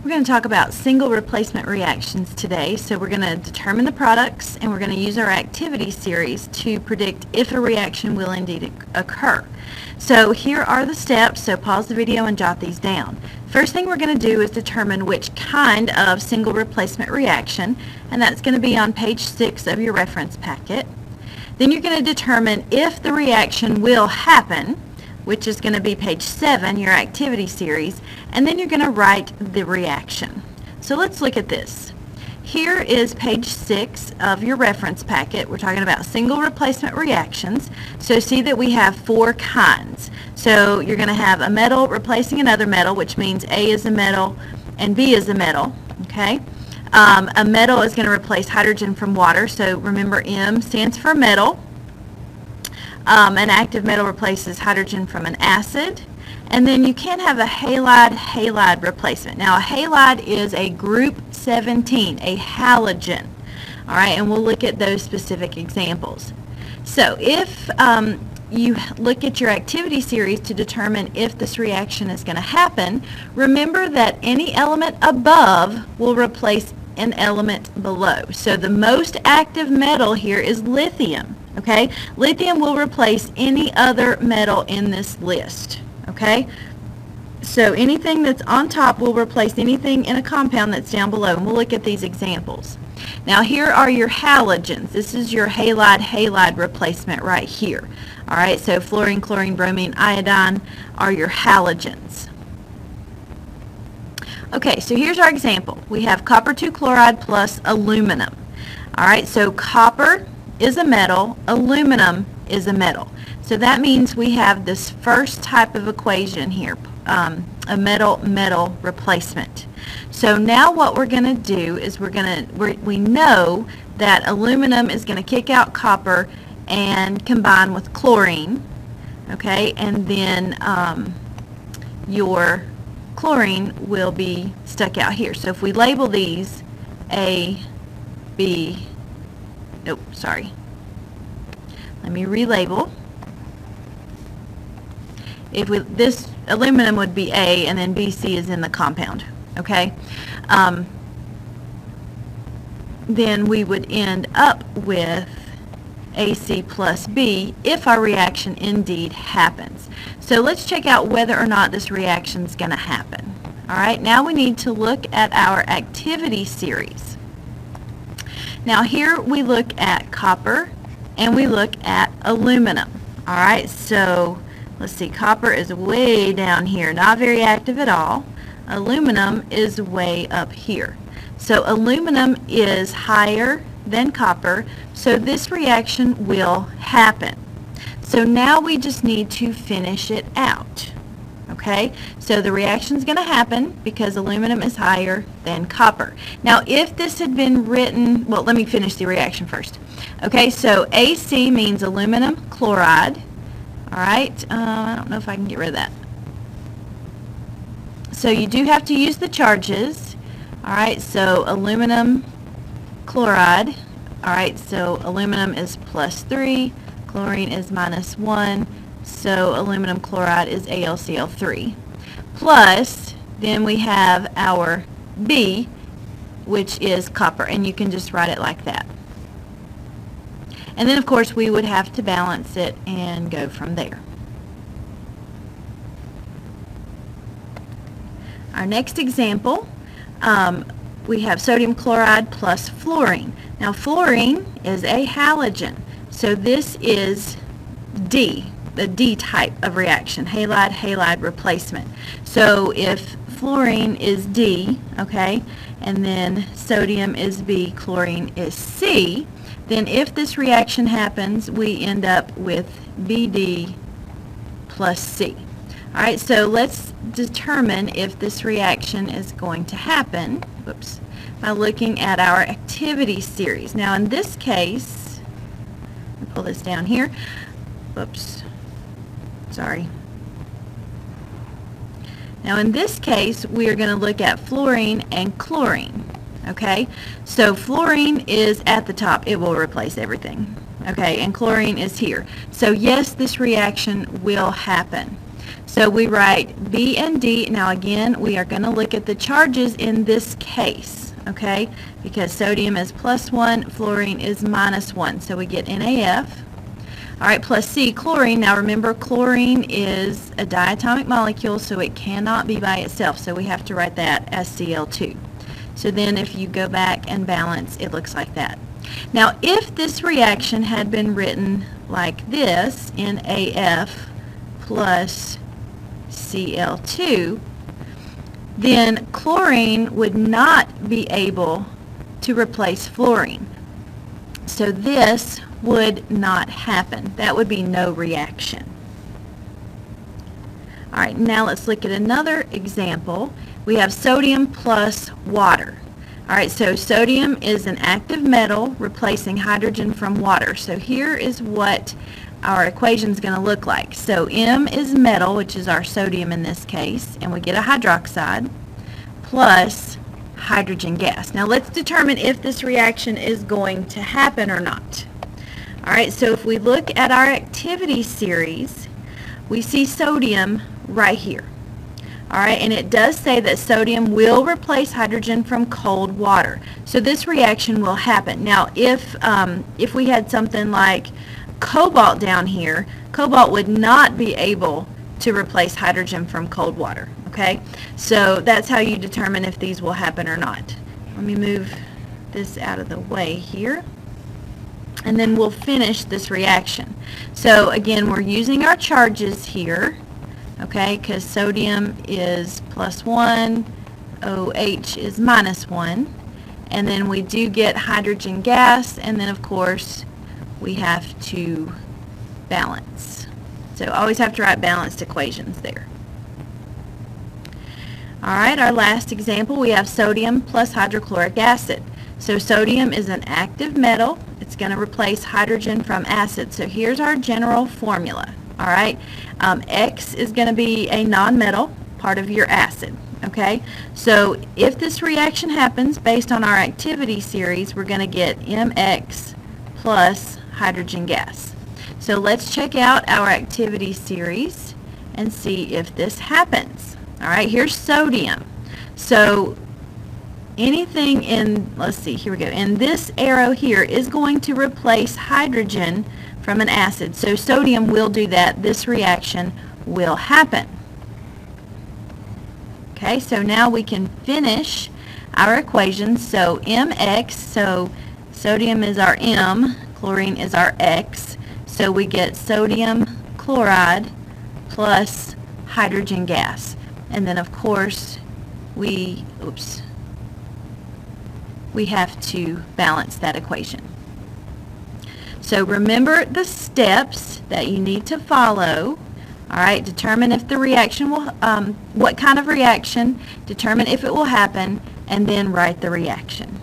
We're going to talk about single replacement reactions today. So we're going to determine the products and we're going to use our activity series to predict if a reaction will indeed occur. So here are the steps, so pause the video and jot these down. First thing we're going to do is determine which kind of single replacement reaction, and that's going to be on page 6 of your reference packet. Then you're going to determine if the reaction will happen, which is going to be page 7, your activity series, and then you're going to write the reaction. So let's look at this. Here is page 6 of your reference packet. We're talking about single replacement reactions. So see that we have 4 kinds. So you're going to have a metal replacing another metal, which means A is a metal and B is a metal. Okay. A metal is going to replace hydrogen from water. So remember, M stands for metal. An active metal replaces hydrogen from an acid. And then you can have a halide replacement. Now a halide is a group 17, a halogen. All right, and we'll look at those specific examples. So if you look at your activity series to determine if this reaction is going to happen, remember that any element above will replace an element below. So the most active metal here is lithium. Okay, lithium will replace any other metal in this list. Okay, so anything that's on top will replace anything in a compound that's down below, and we'll look at these examples. Now here are your halogens. This is your halide replacement right here. All right, so fluorine, chlorine, bromine, iodine are your halogens. Okay, so here's our example. We have copper 2 chloride plus aluminum. All right, so copper is a metal, aluminum is a metal. So that means we have this first type of equation here, a metal-metal replacement. So now what we're going to do is we know that aluminum is going to kick out copper and combine with chlorine, okay, and then your chlorine will be stuck out here. So if we label these A, B, oh, sorry, let me relabel. This aluminum would be A, and then BC is in the compound, okay? Then we would end up with AC plus B if our reaction indeed happens. So let's check out whether or not this reaction is going to happen. All right, now we need to look at our activity series. Now here we look at copper and we look at aluminum. All right, so let's see, copper is way down here, not very active at all. Aluminum is way up here. So aluminum is higher than copper, so this reaction will happen. So now we just need to finish it out. Okay, so the reaction is going to happen because aluminum is higher than copper. Now if this had been written, well, let me finish the reaction first. Okay, so AC means aluminum chloride. All right, I don't know if I can get rid of that. So you do have to use the charges. All right, so aluminum chloride. All right, so aluminum is +3, chlorine is -1, so aluminum chloride is AlCl3. Plus, then we have our B, which is copper, and you can just write it like that. And then, of course, we would have to balance it and go from there. Our next example, we have sodium chloride plus fluorine. Now, fluorine is a halogen, so this is D, the D type of reaction, halide replacement. So if fluorine is D, okay, and then sodium is B, chlorine is C, then if this reaction happens, we end up with BD plus C. All right, so let's determine if this reaction is going to happen, whoops, by looking at our activity series. Now in this case, let me pull this down here, whoops, sorry. Now in this case, we are going to look at fluorine and chlorine. Okay, so fluorine is at the top, it will replace everything. Okay, and chlorine is here. So yes, this reaction will happen. So we write B and D. Now again, we are going to look at the charges in this case, okay? Because sodium is +1, fluorine is -1. So we get NaF. All right, plus C, chlorine. Now remember, chlorine is a diatomic molecule, so it cannot be by itself. So we have to write that as Cl2. So then if you go back and balance, it looks like that. Now, if this reaction had been written like this, NaF plus Cl2, then chlorine would not be able to replace fluorine. So this would not happen. That would be no reaction. All right, now let's look at another example. We have sodium plus water. All right, so sodium is an active metal replacing hydrogen from water. So here is what our equation is going to look like. So M is metal, which is our sodium in this case, and we get a hydroxide plus hydrogen gas. Now let's determine if this reaction is going to happen or not. All right, so if we look at our activity series, we see sodium right here. All right, and it does say that sodium will replace hydrogen from cold water. So this reaction will happen. Now, if we had something like cobalt down here, cobalt would not be able to replace hydrogen from cold water. Okay, so that's how you determine if these will happen or not. Let me move this out of the way here, and then we'll finish this reaction. So again, we're using our charges here, okay, because sodium is +1, OH is -1, and then we do get hydrogen gas, and then of course we have to balance. So always have to write balanced equations there. All right, our last example, we have sodium plus hydrochloric acid. So sodium is an active metal. It's going to replace hydrogen from acid. So here's our general formula. All right, X is going to be a nonmetal, part of your acid. Okay, so if this reaction happens based on our activity series, we're going to get Mx plus hydrogen gas. So let's check out our activity series and see if this happens. All right, here's sodium. So anything in, let's see, here we go. And this arrow here is going to replace hydrogen from an acid. So sodium will do that. This reaction will happen. Okay, so now we can finish our equations. So Mx, so sodium is our M, chlorine is our X. So we get sodium chloride plus hydrogen gas. And then of course we have to balance that equation. So remember the steps that you need to follow. All right, determine if the reaction will, what kind of reaction, determine if it will happen, and then write the reaction.